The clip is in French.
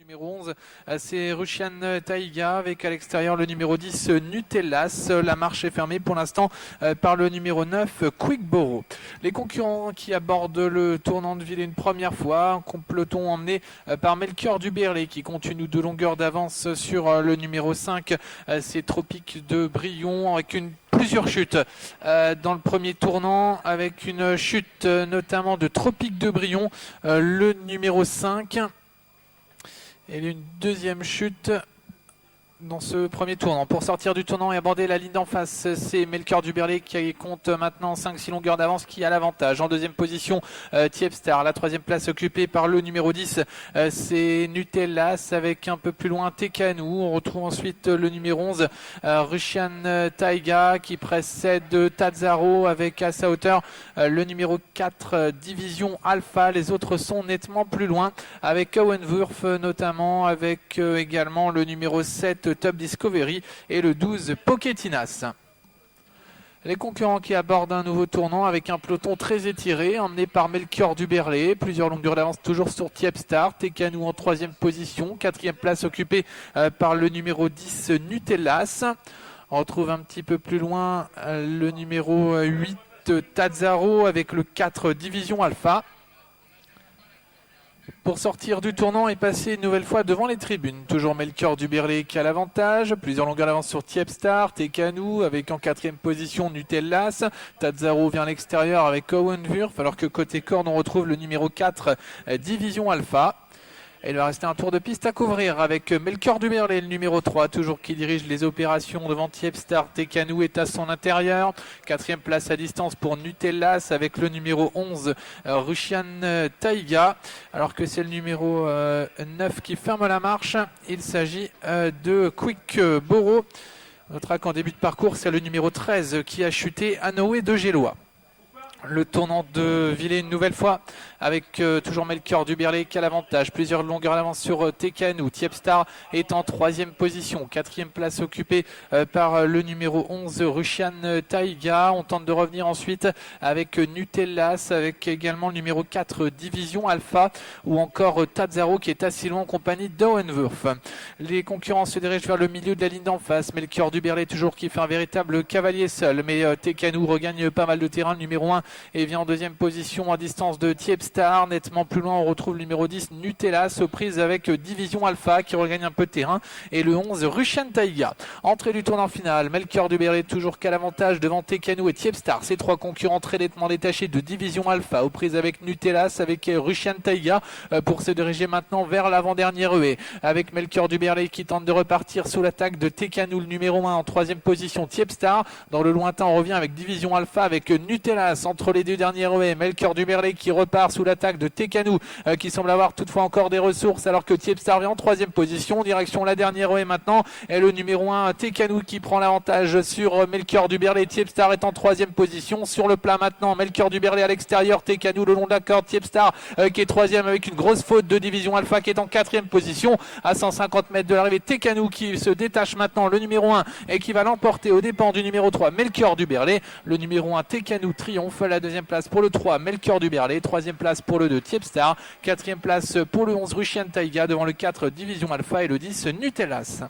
Numéro 11, c'est Russian Taiga avec à l'extérieur le numéro 10 Nutellas. La marche est fermée pour l'instant par le numéro 9 Quickboro. Les concurrents qui abordent le tournant de ville une première fois, un peloton emmené par Melchior Duberlet qui compte une ou deux longueurs d'avance sur le numéro 5, c'est Tropique de Brion avec plusieurs chutes dans le premier tournant, avec une chute notamment de Tropique de Brion, le numéro 5. Et une deuxième chute dans ce premier tournant. Pour sortir du tournant et aborder la ligne d'en face, c'est Melchior Duberlet qui compte maintenant 5-6 longueurs d'avance, qui a l'avantage. En deuxième position, Tiepstar. La troisième place occupée par le numéro 10, c'est Nutellas avec un peu plus loin Tekanu. On retrouve ensuite le numéro 11, Russian Taiga, qui précède Tazzaro avec à sa hauteur le numéro 4, Division Alpha. Les autres sont nettement plus loin, avec Owenwurf notamment, avec également le numéro 7, Top Discovery, et le 12 Poquetinas. Les concurrents qui abordent un nouveau tournant avec un peloton très étiré, emmené par Melchior Duberlet. Plusieurs longueurs d'avance toujours sur Tiepstar. Tekanu en troisième position. Quatrième place occupée par le numéro 10 Nutellas. On retrouve un petit peu plus loin le numéro 8 Tazzaro avec le 4 Division Alpha. Pour sortir du tournant et passer une nouvelle fois devant les tribunes. Toujours Melchior Duberlet qui a l'avantage. Plusieurs longueurs d'avance sur Tiepstar. Tekanu avec en quatrième position Nutellas. Tazzaro vient à l'extérieur avec Owenwurf. Alors que côté corde on retrouve le numéro 4 Division Alpha. Et il va rester un tour de piste à couvrir avec Melchior Duberlet, le numéro 3, toujours qui dirige les opérations devant Tiepstar. Tekanu est à son intérieur. Quatrième place à distance pour Nutellas avec le numéro 11, Russian Taiga. Alors que c'est le numéro 9 qui ferme la marche. Il s'agit de Quickboro. Notre en début de parcours, c'est le numéro 13 qui a chuté, Anoé de Gélois. Le tournant de Villers une nouvelle fois avec toujours Melchior Duberlet qui a l'avantage. Plusieurs longueurs d'avance sur Tekanu. Tiepstar est en troisième position. Quatrième place occupée par le numéro 11 Russian Taiga. On tente de revenir ensuite avec Nutellas, avec également le numéro 4 Division Alpha, ou encore Tazzaro qui est assis loin en compagnie d'Owenwurf. Les concurrents se dirigent vers le milieu de la ligne d'en face. Melchior Duberlet toujours qui fait un véritable cavalier seul, mais Tekanu regagne pas mal de terrain. Le numéro 1 et vient en deuxième position à distance de Tiepstar. Nettement plus loin on retrouve le numéro 10 Nutellas aux prises avec Division Alpha qui regagne un peu de terrain, et le 11 Russian Taiga. Entrée du tournant final, Melchior Duberlet toujours qu'à l'avantage devant Tekanu et Tiepstar. Ces trois concurrents très nettement détachés de Division Alpha aux prises avec Nutellas, avec Russian Taiga, pour se diriger maintenant vers l'avant-dernier ruée, avec Melchior Duberlet qui tente de repartir sous l'attaque de Tekanu, le numéro 1 en troisième position. Tiepstar dans le lointain, on revient avec Division Alpha, avec Nutellas entre les deux derniers ruées. Melchior Duberlet qui repart sous l'attaque de Tekanu, qui semble avoir toutefois encore des ressources, alors que Tiepstar vient en troisième position, direction la dernière ruée maintenant, et le numéro 1 Tekanu qui prend l'avantage sur Melchior Duberlet. Tiepstar est en troisième position sur le plat maintenant. Melchior Duberlet à l'extérieur, Tekanu le long de la corde. Tiepstar qui est troisième avec une grosse faute de Division Alpha qui est en quatrième position à 150 mètres de l'arrivée. Tekanu qui se détache maintenant, le numéro 1, et qui va l'emporter aux dépens du numéro 3 Melchior Duberlet. Le numéro 1 Tekanu triomphe. La deuxième place pour le 3 Melchior Duberlet, troisième place pour le 2 Tiepstar, quatrième place pour le 11 Russian Taiga devant le 4 Division Alpha et le 10 Nutellas.